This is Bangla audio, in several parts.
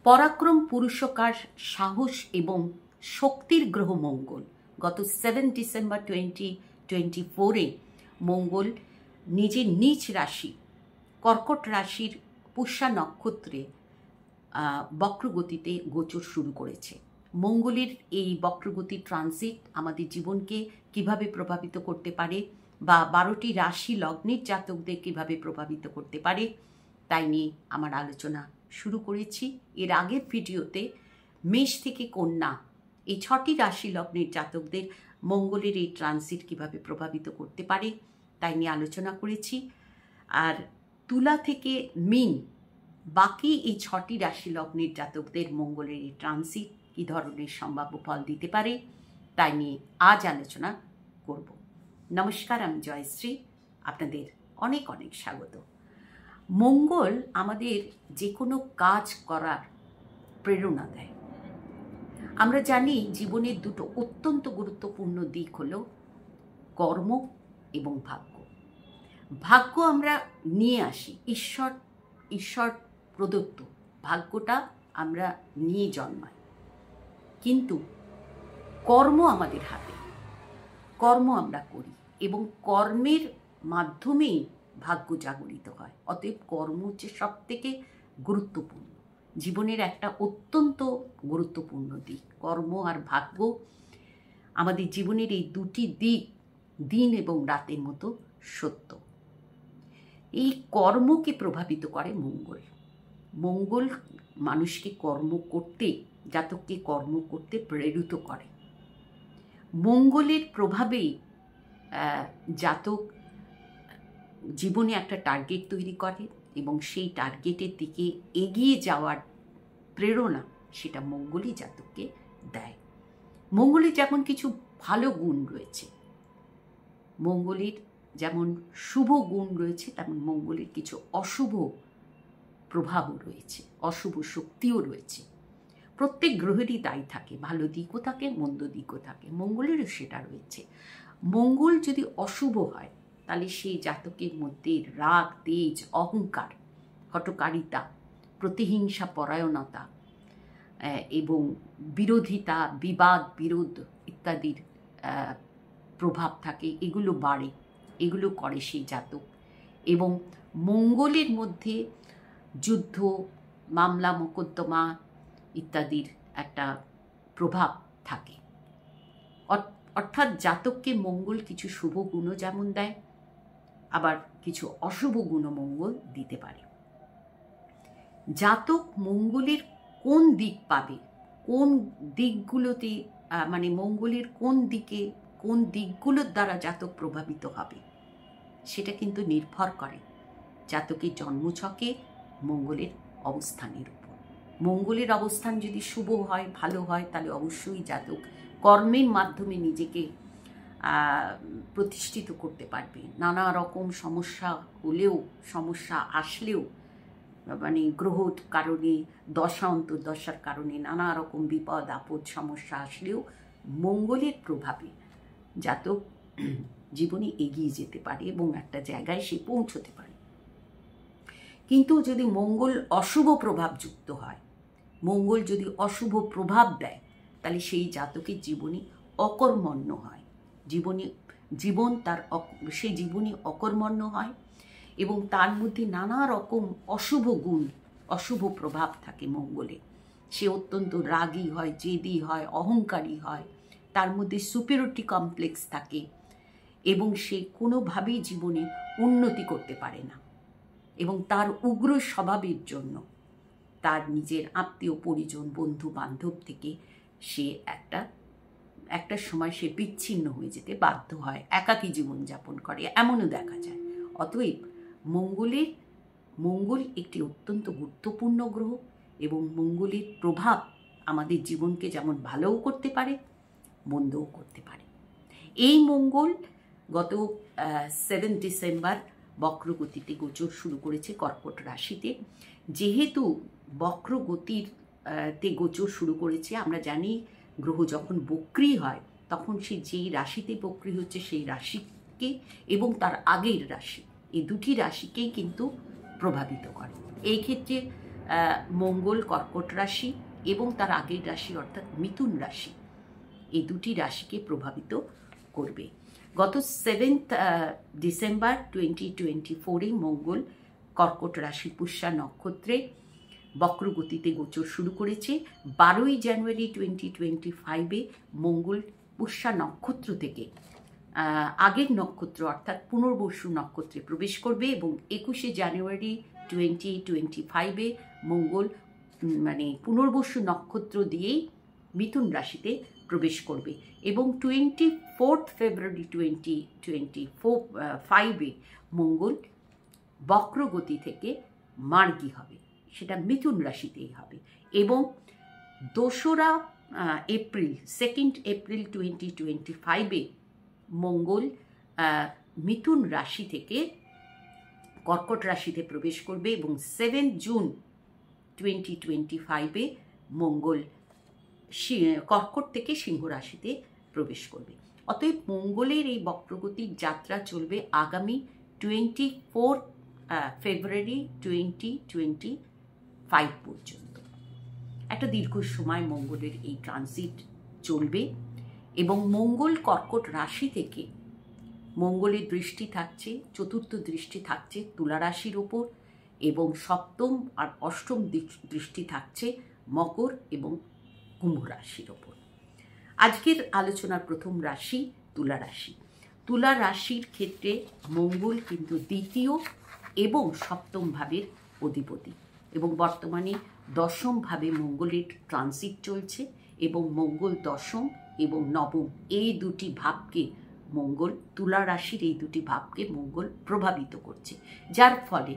পরাক্রম, পুরুষকার, সাহস এবং শক্তির গ্রহ মঙ্গল গত 7 ডিসেম্বর 2024 মঙ্গল নিজের নিজ রাশি কর্কট রাশির পুষ্যা নক্ষত্রে বক্রগতিতে গোচর শুরু করেছে। মঙ্গলের এই বক্রগতি ট্রানজিট আমাদের জীবনকে কিভাবে প্রভাবিত করতে পারে বা 12টি রাশি লগ্নের জাতকদের কিভাবে প্রভাবিত করতে পারে তাই নিয়ে আমার আলোচনা শুরু করেছি। এর আগের ভিডিওতে মেষ থেকে কন্যা এই 6টি রাশি লগ্নের জাতকদের মঙ্গলের এই ট্রানজিট কিভাবে প্রভাবিত করতে পারে তাই নিয়ে আলোচনা করেছি। আর তুলা থেকে মীন বাকি এই 6টি রাশি লগ্নের জাতকদের মঙ্গলের এই ট্রানজিট কী ধরনের সম্ভাব্য ফল দিতে পারে তাই নিয়ে আজ আলোচনা করব। নমস্কার, আমি জয়শ্রী, আপনাদের অনেক অনেক স্বাগত। মঙ্গল আমাদের যে কোনো কাজ করার প্রেরণা দেয়। আমরা জানি জীবনের দুটো অত্যন্ত গুরুত্বপূর্ণ দিক হলো কর্ম এবং ভাগ্য। ভাগ্য আমরা নিয়ে আসি, ঈশ্বর প্রদত্ত ভাগ্যটা আমরা নিয়ে জন্মাই, কিন্তু কর্ম আমাদের হাতে, কর্ম আমরা করি এবং কর্মের মাধ্যমেই ভাগ্য জাগরিত হয়। অতএব কর্ম হচ্ছে সব থেকে গুরুত্বপূর্ণ, জীবনের একটা অত্যন্ত গুরুত্বপূর্ণ দিক। কর্ম আর ভাগ্য আমাদের জীবনের এই দুটি দিক দিন এবং রাতের মতো সত্য। এই কর্মকে প্রভাবিত করে মঙ্গল। মঙ্গল মানুষকে কর্ম করতে, জাতককে কর্ম করতে প্রেরিত করে। মঙ্গলের প্রভাবেই জাতক জীবনে একটা টার্গেট তৈরি করে এবং সেই টার্গেটের দিকে এগিয়ে যাওয়ার প্রেরণা সেটা মঙ্গলই জাতককে দেয়। মঙ্গলের যেমন কিছু ভালো গুণ রয়েছে, মঙ্গলের যেমন শুভ গুণ রয়েছে, তেমন মঙ্গলের কিছু অশুভ প্রভাবও রয়েছে, অশুভ শক্তিও রয়েছে। প্রত্যেক গ্রহেরই তাই থাকে, ভালো দিকও থাকে, মন্দ দিকও থাকে, মঙ্গলেরও সেটা রয়েছে। মঙ্গল যদি অশুভ হয় তাহলে সেই জাতকের মধ্যে রাগ, তেজ, অহংকার, হঠকারিতা, প্রতিহিংসা পরায়ণতা এবং বিরোধিতা, বিবাদ, বিরোধ ইত্যাদির প্রভাব থাকে। এগুলো বাড়ে, এগুলো করে সেই জাতক। এবং মঙ্গলের মধ্যে যুদ্ধ, মামলা, মোকদ্দমা ইত্যাদির একটা প্রভাব থাকে। অর্থাৎ জাতককে মঙ্গল কিছু শুভ গুণও যেমন দেয়, আবার কিছু অশুভ গুণও মঙ্গল দিতে পারে। জাতক মঙ্গলের কোন দিক পাবে, কোন দিকগুলোতে মানে মঙ্গলের কোন দিকে, কোন দিকগুলোর দ্বারা জাতক প্রভাবিত হবে সেটা কিন্তু নির্ভর করে জাতকের জন্মছকে মঙ্গলের অবস্থানের উপর। মঙ্গলের অবস্থান যদি শুভ হয়, ভালো হয়, তাহলে অবশ্যই জাতক কর্মের মাধ্যমে নিজেকে প্রতিষ্ঠিত করতে পারবে। নানা রকম সমস্যা হলেও, সমস্যা আসলেও, মানে গ্রহর কারণে, দশা অন্তর্দশার কারণে নানা রকম বিপদ আপদ সমস্যা আসলেও মঙ্গলের প্রভাবে জাতক জীবনে এগিয়ে যেতে পারে এবং একটা জায়গায় সে পৌঁছতে পারে। কিন্তু যদি মঙ্গল অশুভ প্রভাব যুক্ত হয়, মঙ্গল যদি অশুভ প্রভাব দেয়, তাহলে সেই জাতকের জীবনে অকর্মণ্য হয়, সে জীবনে অকর্মণ্য হয় এবং তার মধ্যে নানা রকম অশুভ গুণ, অশুভ প্রভাব থাকে মঙ্গলে। সে অত্যন্ত রাগী হয়, জেদি হয়, অহংকারী হয়, তার মধ্যে সুপিরিয়রিটি কমপ্লেক্স থাকে এবং সে কোনোভাবেই জীবনে উন্নতি করতে পারে না। এবং তার উগ্র স্বভাবের জন্য তার নিজের আত্মীয় পরিজন, বন্ধু বান্ধব থেকে সে একটা সময় সে বিচ্ছিন্ন হয়ে যেতে বাধ্য হয়, একাকী জীবনযাপন করে, এমনও দেখা যায়। অতএব মঙ্গল একটি অত্যন্ত গুরুত্বপূর্ণ গ্রহ এবং মঙ্গলের প্রভাব আমাদের জীবনকে যেমন ভালোও করতে পারে, মন্দও করতে পারে। এই মঙ্গল গত 7 ডিসেম্বর বক্রগতিতে গোচর শুরু করেছে কর্কট রাশিতে। যেহেতু বক্রগতিতে গোচর শুরু করেছে, আমরা জানি গ্রহ যখন বক্রী হয় তখন সে যেই রাশিতে বক্রী হচ্ছে সেই রাশিকে এবং তার আগের রাশি, এই দুটি রাশিকেই কিন্তু প্রভাবিত করে। এই ক্ষেত্রে মঙ্গল কর্কট রাশি এবং তার আগের রাশি অর্থাৎ মিথুন রাশি, এই দুটি রাশিকে প্রভাবিত করবে। গত 7 ডিসেম্বর 2024 মঙ্গল কর্কট রাশি পুষ্যা নক্ষত্রে বক্রগতিতে গোচর শুরু করেছে। 12 জানুয়ারি 2025 মঙ্গল পুষ্যা নক্ষত্র থেকে আগের নক্ষত্র অর্থাৎ পুনর্বসু নক্ষত্রে প্রবেশ করবে এবং 21 জানুয়ারি 2025 মঙ্গল মানে পুনর্বসু নক্ষত্র দিয়েই মিথুন রাশিতে প্রবেশ করবে এবং 24 ফেব্রুয়ারি 2025 মঙ্গল বক্রগতি থেকে মার্গী হবে, সেটা মিথুন রাশিতেই হবে এবং 2 এপ্রিল 2 এপ্রিল 2025 মঙ্গল মিথুন রাশি থেকে কর্কট রাশিতে প্রবেশ করবে এবং 7 জুন 2025 মঙ্গল কর্কট থেকে সিংহ রাশিতে প্রবেশ করবে। অতএব মঙ্গলের এই বক্রগতির যাত্রা চলবে আগামী 24 ফেব্রুয়ারি 2025 পর্যন্ত। একটা দীর্ঘ সময় মঙ্গলের এই ট্রানজিট চলবে এবং মঙ্গল কর্কট রাশি থেকে মঙ্গলের দৃষ্টি থাকছে, চতুর্থ দৃষ্টি থাকছে তুলা রাশির ওপর এবং সপ্তম আর অষ্টম দৃষ্টি থাকছে মকর এবং কুম্ভ রাশির ওপর। আজকের আলোচনার প্রথম রাশি তুলা রাশি। তুলা রাশির ক্ষেত্রে মঙ্গল কিন্তু দ্বিতীয় এবং সপ্তম ভাবের অধিপতি এবং বর্তমানে দশম ভাবে মঙ্গলের ট্রানজিট চলছে এবং মঙ্গল দশম এবং নবম এই দুটি ভাবকে মঙ্গল তুলা রাশির এই দুটি ভাবকে মঙ্গল প্রভাবিত করছে, যার ফলে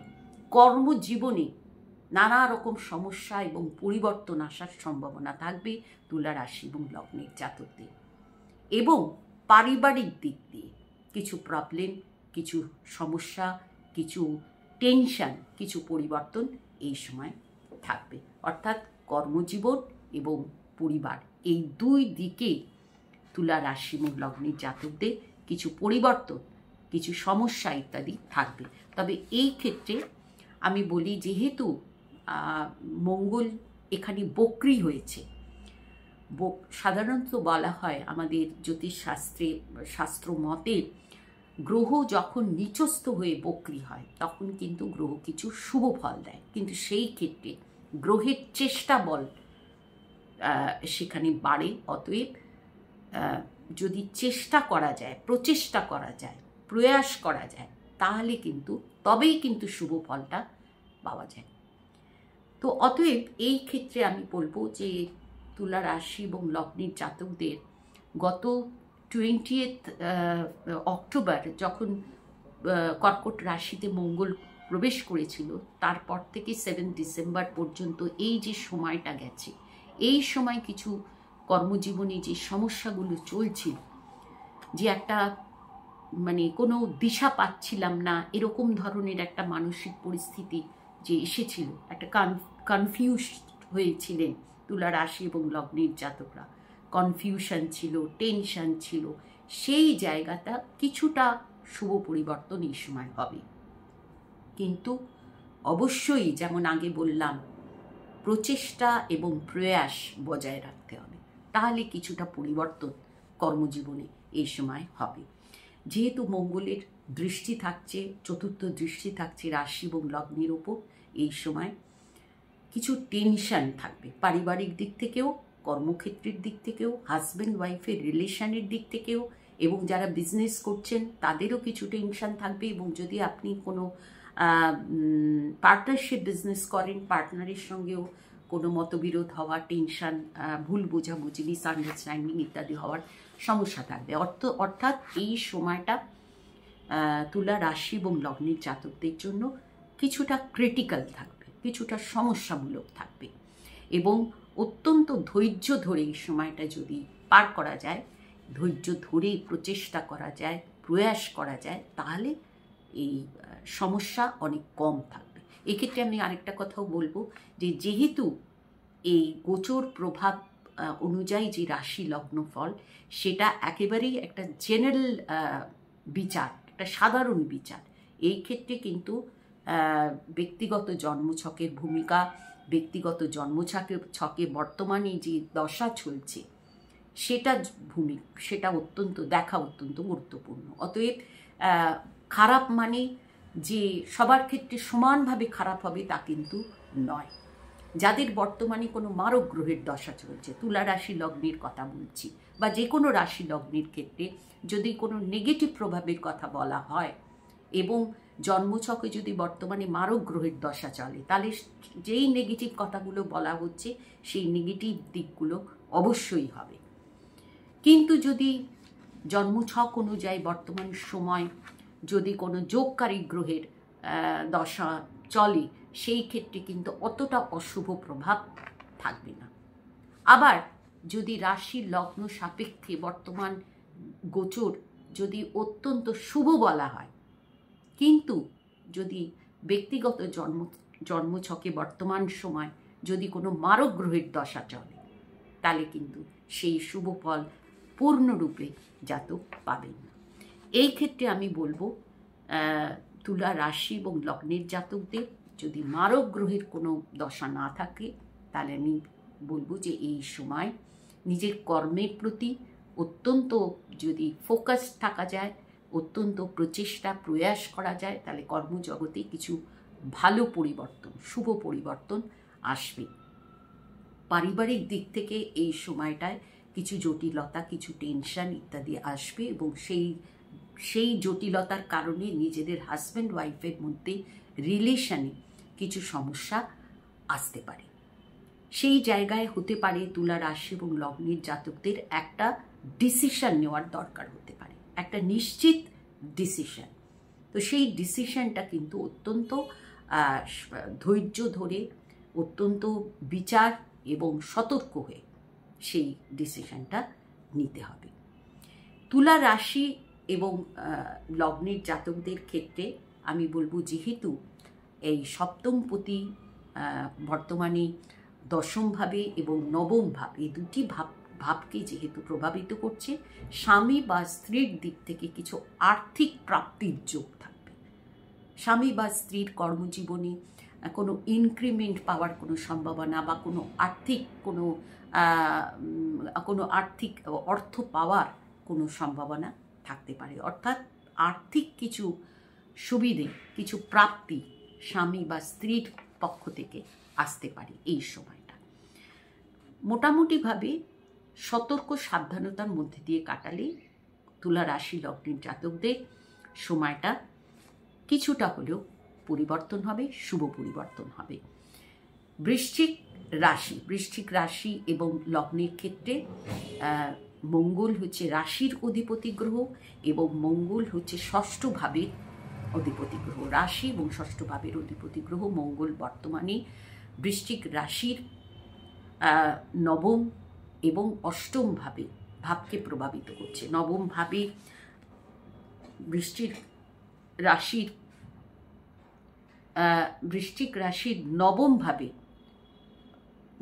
কর্মজীবনে নানা রকম সমস্যা এবং পরিবর্তন আসার সম্ভাবনা থাকবে তুলা রাশি এবং লগ্নের জাতকদের এবং পারিবারিক দিক দিয়ে কিছু প্রবলেম, কিছু সমস্যা, কিছু টেনশন, কিছু পরিবর্তন এই সময় থাকবে। অর্থাৎ কর্মজীবন এবং পরিবার এই দুই দিকে তুলা রাশি এবং লগ্নের জাতকদের কিছু পরিবর্তন, কিছু সমস্যা ইত্যাদি থাকবে। তবে এই ক্ষেত্রে আমি বলি, যেহেতু মঙ্গল এখানে বক্রি হয়েছে, সাধারণত বলা হয় আমাদের জ্যোতিষশাস্ত্রে শাস্ত্র মতে গ্রহ যখন নিচস্থ হয়ে বক্রি হয় তখন কিন্তু গ্রহ কিছু শুভ ফল দেয়, কিন্তু সেই ক্ষেত্রে গ্রহের চেষ্টা বল সেখানে বাড়ে। অতএব যদি চেষ্টা করা যায়, প্রচেষ্টা করা যায়, প্রয়াস করা যায়, তাহলে কিন্তু তবেই কিন্তু শুভ ফলটা পাওয়া যায়। তো অতএব এই ক্ষেত্রে আমি বলবো যে তুলা রাশি এবং লগ্নের জাতকদের গত 20 অক্টোবর যখন কর্কট রাশিতে মঙ্গল প্রবেশ করেছিল, তারপর থেকে 7 ডিসেম্বর পর্যন্ত এই যে সময়টা গেছে, এই সময় কিছু কর্মজীবনে যে সমস্যাগুলো চলছিল, যে একটা মানে কোনো দিশা পাচ্ছিলাম না, এরকম ধরনের একটা মানসিক পরিস্থিতি যে এসেছিল, একটা কনফিউজ হয়েছিলেন তুলা রাশি এবং লগ্নের জাতকরা, কনফিউশন ছিল, টেনশন ছিল, সেই জায়গাটা কিছুটা শুভ পরিবর্তন এই সময় হবে। কিন্তু অবশ্যই যেমন আগে বললাম, প্রচেষ্টা এবং প্রয়াস বজায় রাখতে হবে, তাহলে কিছুটা পরিবর্তন কর্মজীবনে এই সময় হবে। যেহেতু মঙ্গলের দৃষ্টি থাকছে, চতুর্থ দৃষ্টি থাকছে রাশি এবং লগ্নের ওপর, এই সময় কিছু টেনশন থাকবে পারিবারিক দিক থেকেও, কর্মক্ষেত্রের দিক থেকেও, হাজব্যান্ড ওয়াইফের রিলেশনের দিক থেকেও, এবং যারা বিজনেস করছেন তাদেরও কিছু টেনশন থাকবে। এবং যদি আপনি কোনো পার্টনারশিপ বিজনেস করেন, পার্টনারের সঙ্গেও কোনো মতবিরোধ হওয়া, টেনশন, ভুল বোঝাবুঝি, মিসআন্ডারস্ট্যান্ডিং ইত্যাদি হওয়ার সমস্যা থাকবে। অর্থাৎ এই সময়টা তুলা রাশি এবং লগ্নের জাতকদের জন্য কিছুটা ক্রিটিক্যাল থাকবে, কিছুটা সমস্যামূলক থাকবে এবং অত্যন্ত ধৈর্য ধরে এই সময়টা যদি পার করা যায়, ধৈর্য ধরে প্রচেষ্টা করা যায়, প্রয়াস করা যায়, তাহলে এই সমস্যা অনেক কম থাকবে। এক্ষেত্রে আমি আরেকটা কথাও বলবো যে যেহেতু এই গোচর প্রভাব অনুযায়ী যে রাশি লগ্ন ফল, সেটা একেবারেই একটা জেনারেল বিচার, একটা সাধারণ বিচার। এই ক্ষেত্রে কিন্তু ব্যক্তিগত জন্মছকের ভূমিকা ব্যক্তিগত জন্মছকে বর্তমানে যে দশা চলছে সেটা অত্যন্ত গুরুত্বপূর্ণ। অতএব খারাপ মানে যে সবার ক্ষেত্রে সমানভাবে খারাপ হবে তা কিন্তু নয়। যাদের বর্তমানে কোনো মারক গ্রহের দশা চলছে, তুলা রাশি লগ্নের কথা বলছি, বা যে কোনো রাশি লগ্নের ক্ষেত্রে যদি কোনো নেগেটিভ প্রভাবের কথা বলা হয় এবং জন্মছকে যদি বর্তমানে মারক গ্রহের দশা চলে, তাহলে যেই নেগেটিভ কথাগুলো বলা হচ্ছে সেই নেগেটিভ দিকগুলো অবশ্যই হবে। কিন্তু যদি জন্মছক অনুযায়ী বর্তমান সময় যদি কোনো যোগকারী গ্রহের দশা চলে, সেই ক্ষেত্রে কিন্তু অতটা অশুভ প্রভাব থাকবে না। আবার যদি রাশি লগ্ন সাপেক্ষে বর্তমান গোচর যদি অত্যন্ত শুভ বলা হয়, কিন্তু যদি ব্যক্তিগত জন্মছকে বর্তমান সময় যদি কোনো মারক গ্রহের দশা চলে, তাহলে কিন্তু সেই শুভ ফল পূর্ণরূপে জাতক পাবেন না। এই ক্ষেত্রে আমি বলবো তুলা রাশি এবং লগ্নের জাতকদের যদি মারক গ্রহের কোনো দশা না থাকে, তাহলে আমি বলবো যে এই সময় নিজের কর্মের প্রতি অত্যন্ত যদি ফোকাস থাকা যায়, অত্যন্ত প্রয়াস করা যায়, তাহলে কর্মজগতে কিছু ভালো পরিবর্তন, শুভ পরিবর্তন আসবে। পারিবারিক দিক থেকে এই সময়টায় কিছু জটিলতা, কিছু টেনশন ইত্যাদি আসবে এবং সেই জটিলতার কারণে নিজেদের হাজব্যান্ড ওয়াইফের মধ্যে রিলেশনে কিছু সমস্যা আসতে পারে। সেই জায়গায় হতে পারে তুলা রাশি এবং লগ্নের জাতকদের একটা ডিসিশন নেওয়ার দরকার হতে পারে, একটা নিশ্চিত ডিসিশন। তো সেই ডিসিশনটা কিন্তু অত্যন্ত ধৈর্য ধরে, অত্যন্ত বিচার এবং সতর্ক হয়ে সেই ডিসিশনটা নিতে হবে। তুলা রাশি এবং লগ্নের জাতকদের ক্ষেত্রে আমি বলবো, যেহেতু এই সপ্তমপতি বর্তমানে দশমভাবে এবং নবমভাবে, এই দুটি ভাবকে যেহেতু প্রভাবিত করছে, স্বামী বা স্ত্রীর দিক থেকে কিছু আর্থিক প্রাপ্তির যোগ থাকবে। স্বামী বা স্ত্রীর কর্মজীবনে কোনো ইনক্রিমেন্ট পাওয়ার কোনো সম্ভাবনা বা কোনো আর্থিক অর্থ পাওয়ার কোনো সম্ভাবনা থাকতে পারে। অর্থাৎ আর্থিক কিছু সুবিধে, কিছু প্রাপ্তি স্বামী বা স্ত্রীর পক্ষ থেকে আসতে পারে এই সময়টা। মোটামুটিভাবে সতর্ক সাবধানতার মধ্যে দিয়ে কাটালে তুলা রাশি লগ্নের জাতকদের সময়টা কিছুটা হলেও পরিবর্তন হবে, শুভ পরিবর্তন হবে। বৃশ্চিক রাশি এবং লগ্নের ক্ষেত্রে মঙ্গল হচ্ছে রাশির অধিপতি গ্রহ এবং মঙ্গল হচ্ছে ষষ্ঠ ভাবের অধিপতি গ্রহ। রাশি এবং ষষ্ঠ ভাবের অধিপতি গ্রহ মঙ্গল বর্তমানে বৃশ্চিক রাশির নবম এবং অষ্টম ভাবকে প্রভাবিত করছে। নবম ভাবে বৃশ্চিক রাশির নবম ভাবে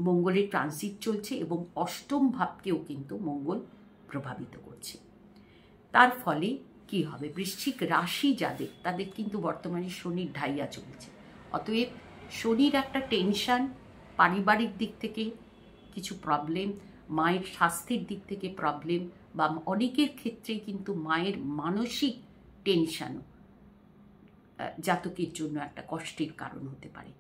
মঙ্গলের ট্রানজিট চলছে এবং অষ্টম ভাবকেও কিন্তু মঙ্গল প্রভাবিত করছে। তার ফলে কি হবে, বৃশ্চিক রাশি তাদের কিন্তু বর্তমানে শনির ঢাইয়া চলছে। অতএব শনির একটা টেনশন, পারিবারিক দিক থেকে কিছু প্রবলেম, মায়ের স্বাস্থ্যের দিক থেকে প্রবলেম, বা অনেকের ক্ষেত্রে কিন্তু মায়ের মানসিক টেনশনও জাতকের জন্য একটা কষ্টের কারণ হতে পারে।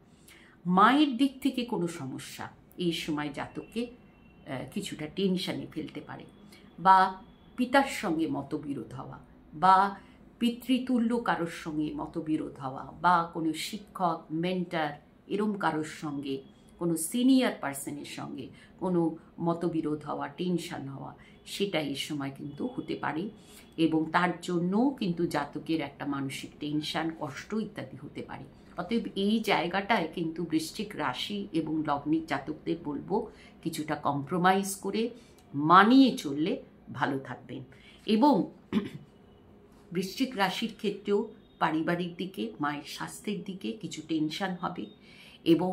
মায়ের দিক থেকে কোনো সমস্যা এই সময় জাতককে কিছুটা টেনশনে ফেলতে পারে, বা পিতার সঙ্গে মতবিরোধ হওয়া, বা পিতৃতুল্য কারোর সঙ্গে মতবিরোধ হওয়া, বা কোনো শিক্ষক, মেন্টার এরম কারোর সঙ্গে, কোনো সিনিয়র পার্সনের সঙ্গে কোনো মতবিরোধ হওয়া, টেনশন হওয়া, সেটা এই সময় কিন্তু হতে পারে এবং তার জন্যও কিন্তু জাতকের একটা মানসিক টেনশন, কষ্ট ইত্যাদি হতে পারে। অতএব এই জায়গাটায় কিন্তু বৃশ্চিক রাশি এবং লগ্নের জাতকদের বলবো কিছুটা কম্প্রোমাইজ করে মানিয়ে চললে ভালো থাকবেন। এবং বৃশ্চিক রাশির ক্ষেত্রেও পারিবারিক দিকে, মায়ের স্বাস্থ্যের দিকে কিছু টেনশন হবে এবং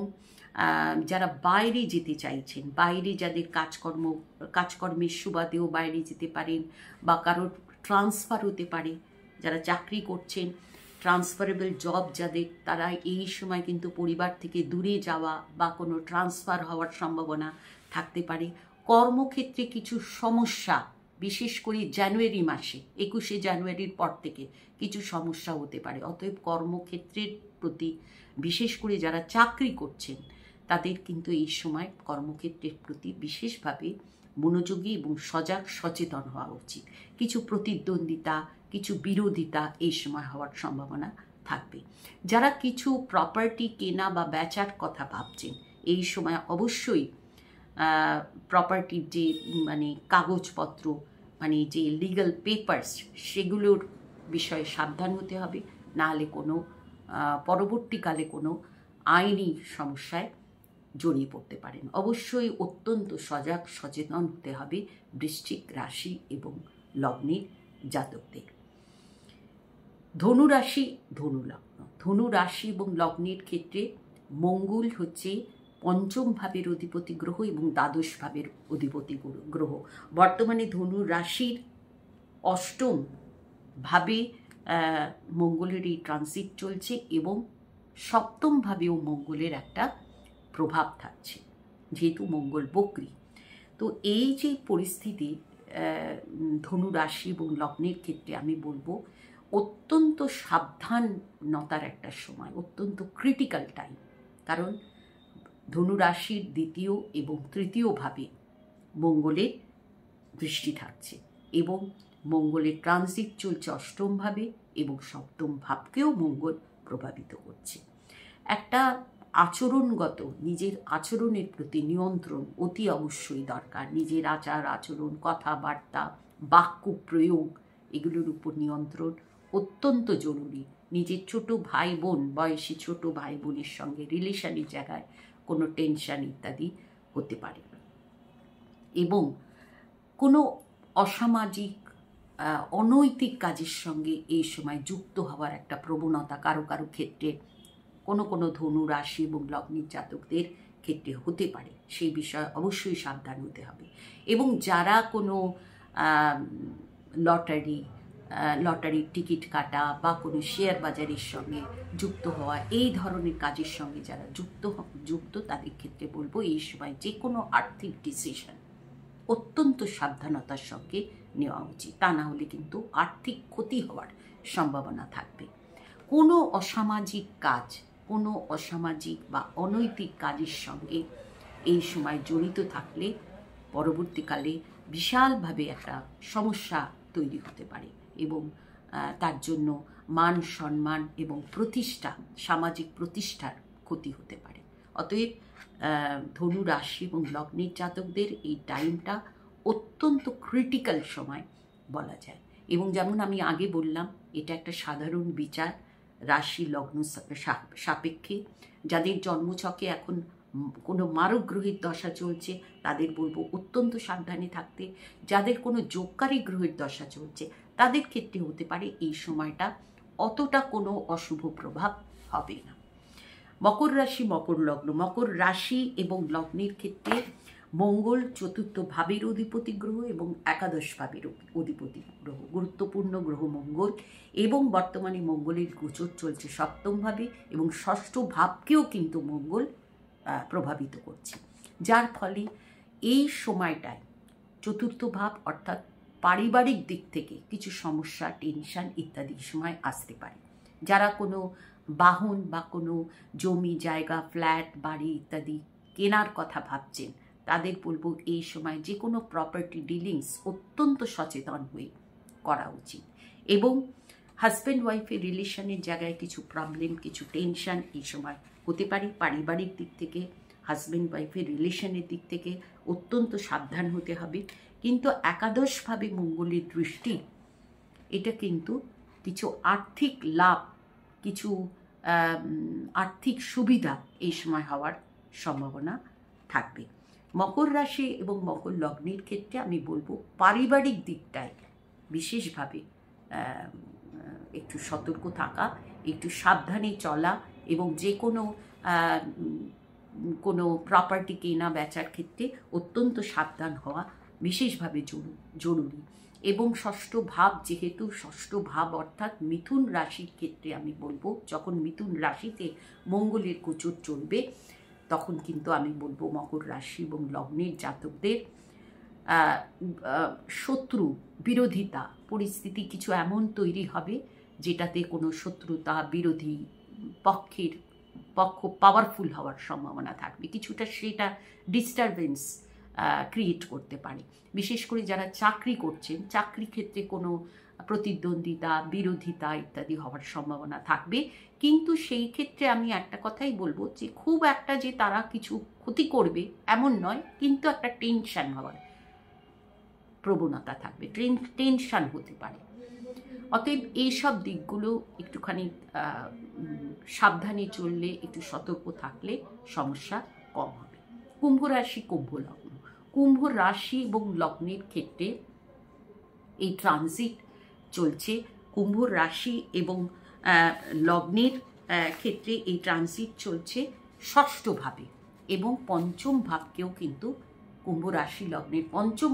যারা বাইরে যেতে চাইছেন, বাইরে যাদের কাজকর্মের সুবাদেও বাইরে যেতে পারেন, বা কারোর ট্রান্সফার হতে পারে, যারা চাকরি করছেন ট্রান্সফারেবল জব যাদের, তারা এই সময় কিন্তু পরিবার থেকে দূরে যাওয়া বা কোনো ট্রান্সফার হওয়ার সম্ভাবনা থাকতে পারে। কর্মক্ষেত্রে কিছু সমস্যা, বিশেষ করে জানুয়ারি মাসে 21শে জানুয়ারির পর থেকে কিছু সমস্যা হতে পারে। অতএব কর্মক্ষেত্রের প্রতি, বিশেষ করে যারা চাকরি করছেন, তাদের কিন্তু এই সময় কর্মক্ষেত্রের প্রতি বিশেষভাবে মনোযোগী এবং সজাগ সচেতন হওয়া উচিত। কিছু প্রতিদ্বন্দ্বিতা, কিছু বিরোধিতা এই সময় হওয়ার সম্ভাবনা থাকবে। যারা কিছু প্রপার্টি কেনা বা বেচার কথা ভাবছেন, এই সময় অবশ্যই প্রপার্টির যে কাগজপত্র, যে লিগ্যাল পেপারস, সেগুলোর বিষয়ে সাবধান হতে হবে। নাহলে কোনো পরবর্তীকালে কোনো আইনি সমস্যায় জড়িয়ে পড়তে পারেন। অবশ্যই অত্যন্ত সজাগ সচেতন হতে হবে বৃশ্চিক রাশি এবং লগ্নের জাতকদের। ধনুরাশি, ধনুলগ্ন। ধনুরাশি এবং লগ্নের ক্ষেত্রে মঙ্গল হচ্ছে পঞ্চম ভাবের অধিপতি গ্রহ এবং দ্বাদশ ভাবের অধিপতি গ্রহ। বর্তমানে ধনু রাশির অষ্টম ভাবে মঙ্গলের এই ট্রানজিট চলছে এবং সপ্তম ভাবেও মঙ্গলের একটা প্রভাব থাকছে, যেহেতু মঙ্গল বক্রী। তো এই যে পরিস্থিতি ধনু রাশি এবং লগ্নের ক্ষেত্রে আমি বলবো অত্যন্ত সাবধানতার একটা সময়, অত্যন্ত ক্রিটিক্যাল টাইম। কারণ ধনু রাশির দ্বিতীয় এবং তৃতীয় ভাবে মঙ্গলের দৃষ্টি থাকছে এবং মঙ্গলের ট্রানজিট চলছে অষ্টম ভাবে এবং সপ্তম ভাবকেও মঙ্গল প্রভাবিত করছে। একটা আচরণগত, নিজের আচরণের প্রতি নিয়ন্ত্রণ অতি অবশ্যই দরকার। নিজের আচার আচরণ, কথাবার্তা, বাক্য প্রয়োগ, এগুলোর উপর নিয়ন্ত্রণ অত্যন্ত জরুরি। নিজের ছোট ভাই বোন, বয়সী ছোট ভাই বোনের সঙ্গে রিলেশনের জায়গায় কোনো টেনশন ইত্যাদি হতে পারে এবং কোনো অসামাজিক অনৈতিক কাজের সঙ্গে এই সময় যুক্ত হওয়ার একটা প্রবণতা কারো কারো ক্ষেত্রে, কোনো ধনু রাশি এবং লগ্নের জাতকদের ক্ষেত্রে হতে পারে। সেই বিষয়ে অবশ্যই সাবধান হতে হবে। এবং যারা কোনো লটারির টিকিট কাটা বা কোনো শেয়ার বাজারের সঙ্গে যুক্ত হওয়া, এই ধরনের কাজের সঙ্গে যারা যুক্ত তাদের ক্ষেত্রে বলবো এই সময় যে কোনো আর্থিক ডিসিশন অত্যন্ত সাবধানতার সঙ্গে নেওয়া উচিত। তা না হলে কিন্তু আর্থিক ক্ষতি হওয়ার সম্ভাবনা থাকবে। কোনো অসামাজিক কাজ, কোনো অসামাজিক বা অনৈতিক কাজের সঙ্গে এই সময় জড়িত থাকলে পরবর্তীকালে বিশালভাবে একটা সমস্যা তৈরি হতে পারে এবং তার জন্য মান সম্মান এবং প্রতিষ্ঠা, সামাজিক প্রতিষ্ঠার ক্ষতি হতে পারে। অতএব ধনু রাশি এবং লগ্নের জাতকদের এই টাইমটা অত্যন্ত ক্রিটিক্যাল সময় বলা যায়। এবং যেমন আমি আগে বললাম, এটা একটা সাধারণ বিচার, রাশি লগ্ন সাপেক্ষে। যাদের জন্মছকে এখন কোনো মারক গ্রহের দশা চলছে তাদের বলবো অত্যন্ত সাবধানে থাকতে। যাদের কোনো যোগকারী গ্রহের দশা চলছে তাদের ক্ষেত্রে হতে পারে এই সময়টা অতটা কোনো অশুভ প্রভাব হবে না। মকর রাশি, মকর লগ্ন। মকর রাশি এবং লগ্নের ক্ষেত্রে মঙ্গল চতুর্থ ভাবের অধিপতি গ্রহ এবং একাদশ ভাবের অধিপতি গ্রহ, গুরুত্বপূর্ণ গ্রহ মঙ্গল। এবং বর্তমানে মঙ্গলের গোচর চলছে সপ্তম ভাবে এবং ষষ্ঠ ভাবকেও কিন্তু মঙ্গল প্রভাবিত করছে, যার ফলে এই সময়টায় চতুর্থ ভাব অর্থাৎ পারিবারিক দিক থেকে কিছু সমস্যা, টেনশন ইত্যাদি সময় আসতে পারে। যারা কোনো বাহন বা কোনো জমি জায়গা, ফ্ল্যাট, বাড়ি ইত্যাদি কেনার কথা ভাবছেন তাদের বলবো এই সময় যে কোনো প্রপার্টি ডিলিংস অত্যন্ত সচেতন হয়ে করা উচিত। এবং হাজব্যান্ড ওয়াইফের রিলেশনের জায়গায় কিছু প্রবলেম, কিছু টেনশন এই সময় হতে পারে। পারিবারিক দিক থেকে, হাজব্যান্ড ওয়াইফের রিলেশনের দিক থেকে অত্যন্ত সাবধান হতে হবে। কিন্তু একাদশভাবে মঙ্গলের দৃষ্টি, এটা কিন্তু কিছু আর্থিক লাভ, কিছু আর্থিক সুবিধা এই সময় হওয়ার সম্ভাবনা থাকবে। মকর রাশি এবং মকর লগ্নের ক্ষেত্রে আমি বলবো পারিবারিক দিকটায় বিশেষভাবে একটু সতর্ক থাকা, একটু সাবধানে চলা এবং যে কোনো প্রপার্টি কেনা বেচার ক্ষেত্রে অত্যন্ত সাবধান হওয়া বিশেষভাবে জরুরি। এবং ষষ্ঠ ভাব, যেহেতু ষষ্ঠ ভাব অর্থাৎ মিথুন রাশির ক্ষেত্রে আমি বলবো, যখন মিথুন রাশিতে মঙ্গলের গোচর চলবে তখন কিন্তু আমি বলবো মকর রাশি এবং লগ্নের জাতকদের শত্রু বিরোধিতা পরিস্থিতি কিছু এমন তৈরি হবে যেটাতে কোনো শত্রুতা বিরোধী পক্ষ পাওয়ারফুল হওয়ার সম্ভাবনা থাকবে, কিছুটা সেটা ডিস্টারবেন্স ক্রিয়েট করতে পারে। বিশেষ করে যারা চাকরি করছেন, চাকরি ক্ষেত্রে কোনো প্রতিদ্বন্দ্বিতা বিরোধিতা ইত্যাদি হওয়ার সম্ভাবনা থাকবে। কিন্তু সেই ক্ষেত্রে আমি একটা কথাই বলবো যে খুব একটা যে তারা কিছু ক্ষতি করবে এমন নয়, কিন্তু একটা টেনশন হওয়ার প্রবণতা থাকবে, টেনশন হতে পারে। অতএব এইসব দিকগুলো একটুখানি সাবধানে চললে, একটু সতর্ক থাকলে সমস্যা কম হবে। কুম্ভ রাশি, কুম্ভ লগ্ন। কুম্ভ রাশি এবং লগ্নের ক্ষেত্রে এই ট্রানজিট চলছে। কুম্ভ রাশি এবং লগ্নের ক্ষেত্রে এই ট্রানজিট চলছে ষষ্ঠভাবে এবং পঞ্চম ভাবকেও কিন্তু, কুম্ভ রাশি লগ্নের পঞ্চম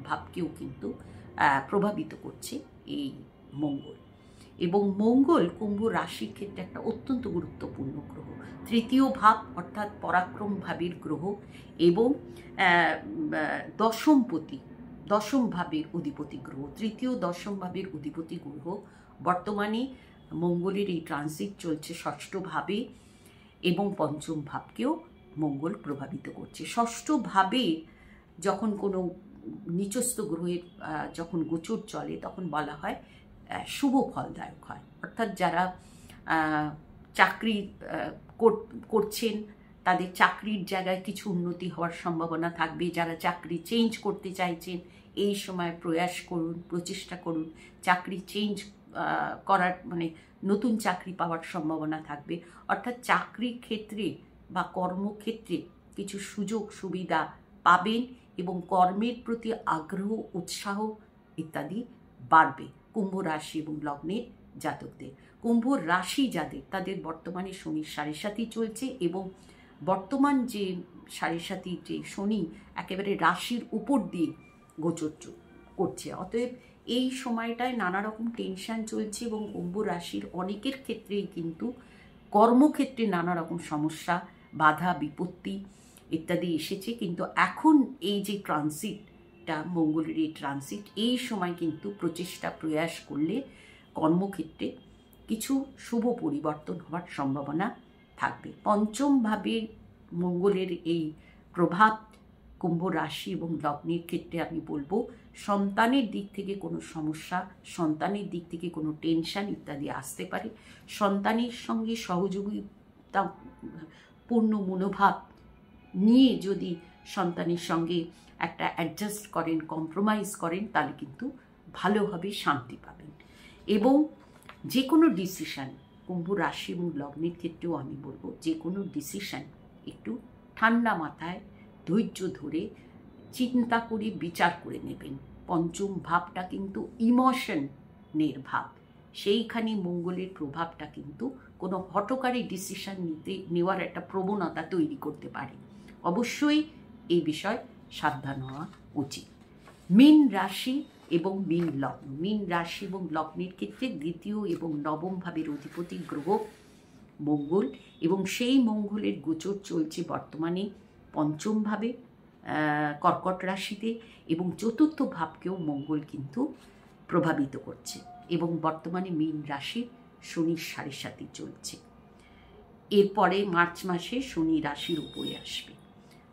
ভাবকেও কিন্তু প্রভাবিত করছে এই মঙ্গল। এবং মঙ্গল কুম্ভ রাশির ক্ষেত্রে একটা অত্যন্ত গুরুত্বপূর্ণ গ্রহ, তৃতীয় ভাব অর্থাৎ পরাক্রম ভাবের গ্রহ এবং দশম ভাবের অধিপতি গ্রহ, তৃতীয় দশম ভাবের অধিপতি গ্রহ। বর্তমানে মঙ্গলের এই ট্রানজিট চলছে ষষ্ঠ ভাবে এবং পঞ্চম ভাবকেও মঙ্গল প্রভাবিত করছে। ষষ্ঠ ভাবে যখন কোনো নিচস্থ গ্রহের যখন গোচর চলে তখন বলা হয় শুভ ফলদায়ক হয়, অর্থাৎ যারা চাকরি করছেন তাদের চাকরির জায়গায় কিছু উন্নতি হওয়ার সম্ভাবনা থাকবে। যারা চাকরি চেঞ্জ করতে চাইছেন এই সময় প্রয়াস করুন, প্রচেষ্টা করুন, চাকরি চেঞ্জ করার মানে নতুন চাকরি পাওয়ার সম্ভাবনা থাকবে। অর্থাৎ চাকরির ক্ষেত্রে বা কর্মক্ষেত্রে কিছু সুযোগ সুবিধা পাবেন এবং কর্মের প্রতি আগ্রহ উৎসাহ ইত্যাদি বাড়বে কুম্ভ রাশি এবং লগ্নের জাতকদের। কুম্ভ রাশি যাদের, তাদের বর্তমানে শনির 7.5 চলছে এবং বর্তমান যে 7.5 যে শনি একেবারে রাশির উপর দিয়ে গোচর করছে। অতএব এই সময়টায় নানা রকম টেনশন চলছে এবং কুম্ভ রাশির অনেকের ক্ষেত্রেই কিন্তু কর্মক্ষেত্রে নানা রকম সমস্যা, বাধা বিপত্তি ইত্যাদি এসেছে। কিন্তু এখন এই যে ট্রানজিটটা, মঙ্গলের এই ট্রানজিট, এই সময় কিন্তু প্রচেষ্টা প্রয়াস করলে কর্মক্ষেত্রে কিছু শুভ পরিবর্তন হওয়ার সম্ভাবনা থাকবে। পঞ্চম ভাবের মঙ্গলের এই প্রভাব কুম্ভ রাশি এবং লগ্নের ক্ষেত্রে আমি বলবো সন্তানের দিক থেকে কোনো সমস্যা, সন্তানের দিক থেকে কোনো টেনশন ইত্যাদি আসতে পারে। সন্তানের সঙ্গে সহযোগিতা পূর্ণ মনোভাব নিয়ে যদি সন্তানের সঙ্গে একটা অ্যাডজাস্ট করেন, কম্প্রোমাইজ করেন, তাহলে কিন্তু ভালোভাবে শান্তি পাবেন। এবং যে কোনো ডিসিশান, কুম্ভ রাশি এবং লগ্নের ক্ষেত্রেও আমি বলবো যে কোনো ডিসিশান একটু ঠান্ডা মাথায় ধৈর্য ধরে চিন্তা করে বিচার করে নেবেন। পঞ্চম ভাবটা কিন্তু ইমোশনের ভাব, সেইখানে মঙ্গলের প্রভাবটা কিন্তু কোনো হঠকারী ডিসিশন নেওয়ার একটা প্রবণতা তৈরি করতে পারে। অবশ্যই এই বিষয় সাবধান হওয়া উচিত। মীন রাশি এবং মীন লগ্ন। মীন রাশি এবং লগ্নের ক্ষেত্রে দ্বিতীয় এবং নবম ভাবের অধিপতি গ্রহ মঙ্গল এবং সেই মঙ্গলের গোচর চলছে বর্তমানে পঞ্চম ভাবে কর্কট রাশিতে এবং চতুর্থ ভাবকেও মঙ্গল কিন্তু প্রভাবিত করছে এবং বর্তমানে মীন রাশির শনির 7.5 চলছে। এরপরে মার্চ মাসে শনি রাশির উপরে আসবে।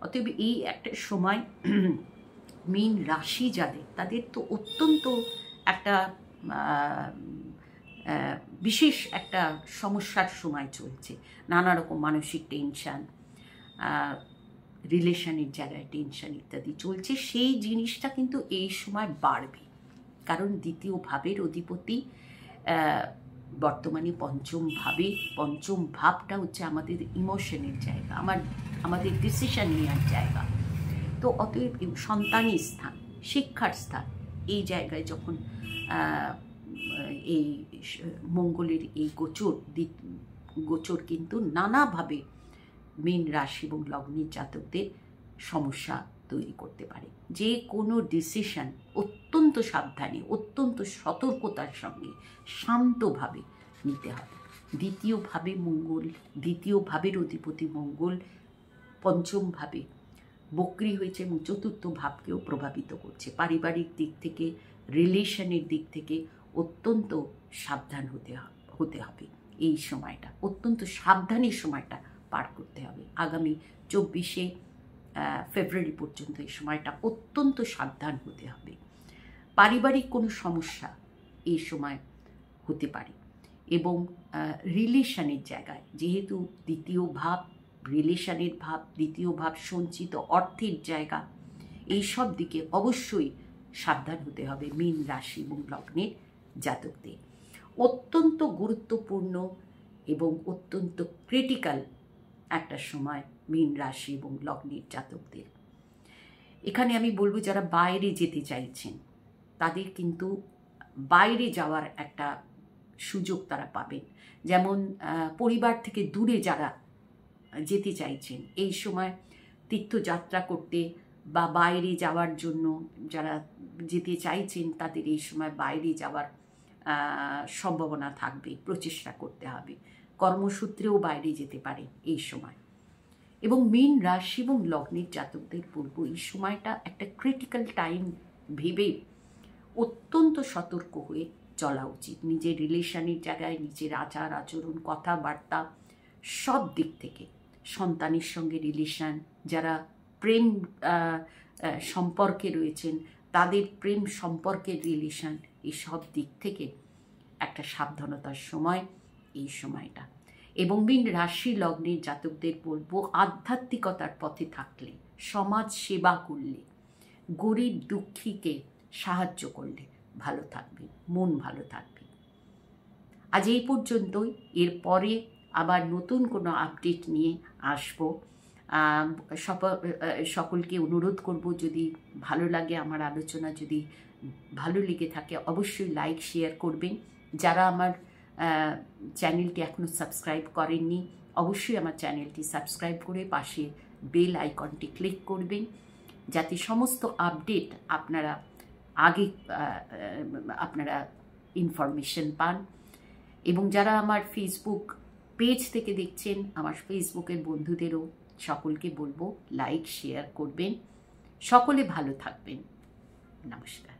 অতএব এই একটা সময় মীন রাশি যাদের, তাদের তো অত্যন্ত একটা বিশেষ একটা সমস্যার সময় চলছে। নানা রকম মানসিক টেনশান, রিলেশনের জায়গায় টেনশন ইত্যাদি চলছে। সেই জিনিসটা কিন্তু এই সময় বাড়বে, কারণ দ্বিতীয় ভাবের অধিপতি বর্তমানে পঞ্চম ভাবে। পঞ্চম ভাবটা হচ্ছে আমাদের ইমোশনের জায়গা, আমাদের ডিসিশন নেওয়ার জায়গা। তো অতএব সন্তানের স্থান, শিক্ষার স্থান, এই জায়গায় যখন এই মঙ্গলের এই গোচর কিন্তু নানাভাবে মীন রাশি এবং লগ্নের জাতকদের সমস্যা তৈরি করতে পারে। যে কোনো ডিসিশন অত্যন্ত অত্যন্ত সাবধানে, অত্যন্ত সতর্কতার সঙ্গে শান্তভাবে নিতে হবে। দ্বিতীয় ভাবের অধিপতি মঙ্গল পঞ্চম ভাবে বক্রি হয়েছে এবং চতুর্থ ভাবকেও প্রভাবিত করছে। পারিবারিক দিক থেকে, রিলেশনের দিক থেকে অত্যন্ত সাবধান হতে হবে। এই সময়টা অত্যন্ত সাবধানের সময়টা পার করতে হবে। আগামী 24শে ফেব্রুয়ারি পর্যন্ত এই সময়টা অত্যন্ত সাবধান হতে হবে। পারিবারিক কোনো সমস্যা এই সময় হতে পারে এবং রিলেশনের জায়গায়, যেহেতু দ্বিতীয় ভাব রিলেশনের ভাব, দ্বিতীয় ভাব সঞ্চিত অর্থের জায়গা, এই সব দিকে অবশ্যই সাবধান হতে হবে মীন রাশি এবং লগ্নের জাতকদের। অত্যন্ত গুরুত্বপূর্ণ এবং অত্যন্ত ক্রিটিক্যাল একটা সময় মীন রাশি এবং লগ্নের জাতকদের। এখানে আমি বলবো যারা বাইরে যেতে চাইছেন তাদের কিন্তু বাইরে যাওয়ার একটা সুযোগ তারা পাবেন। যেমন পরিবার থেকে দূরে যারা যেতে চাইছেন এই সময় তীর্থযাত্রা করতে বা বাইরে যাওয়ার জন্য যারা যেতে চাইছেন তাদের এই সময় বাইরে যাওয়ার সম্ভাবনা থাকবে, প্রচেষ্টা করতে হবে। কর্মসূত্রেও বাইরে যেতে পারে এই সময়। এবং মীন রাশি এবং লগ্নের জাতকদের বলবো এই সময়টা একটা ক্রিটিক্যাল টাইম ভেবে অত্যন্ত সতর্ক হয়ে চলা উচিত। নিজের রিলেশনের জায়গায়, নিজের আচার আচরণ, কথাবার্তা সব দিক থেকে, সন্তানের সঙ্গে রিলেশন, যারা প্রেম সম্পর্কে রয়েছেন তাদের প্রেম সম্পর্কের রিলেশন, এই সব দিক থেকে একটা সাবধানতার সময় এই সময়টা। এবং মীন রাশি লগ্নের জাতকদের বলবো আধ্যাত্মিকতার পথে থাকলে, সমাজ সেবা করলে, গরিব দুঃখীকে সাহায্য করলে ভালো থাকবে, মন ভালো থাকবে। আজ এই পর্যন্তই। এরপরে আবার নতুন কোনো আপডেট নিয়ে আসবো। সকলকে অনুরোধ করব, যদি ভালো লাগে আমার আলোচনা, যদি ভালো লেগে থাকে অবশ্যই লাইক শেয়ার করবেন। যারা আমার চ্যানেলটি এখনও সাবস্ক্রাইব করেননি অবশ্যই আমার চ্যানেলটি সাবস্ক্রাইব করে পাশে বেল আইকনটি ক্লিক করবেন, যাতে সমস্ত আপডেট আপনারা ইনফরমেশন পান। এবং যারা আমার ফেসবুক পেজ থেকে দেখছেন, আমার ফেসবুকের বন্ধুদেরও সকলকে বলবো লাইক শেয়ার করবেন। সকলে ভালো থাকবেন। নমস্কার।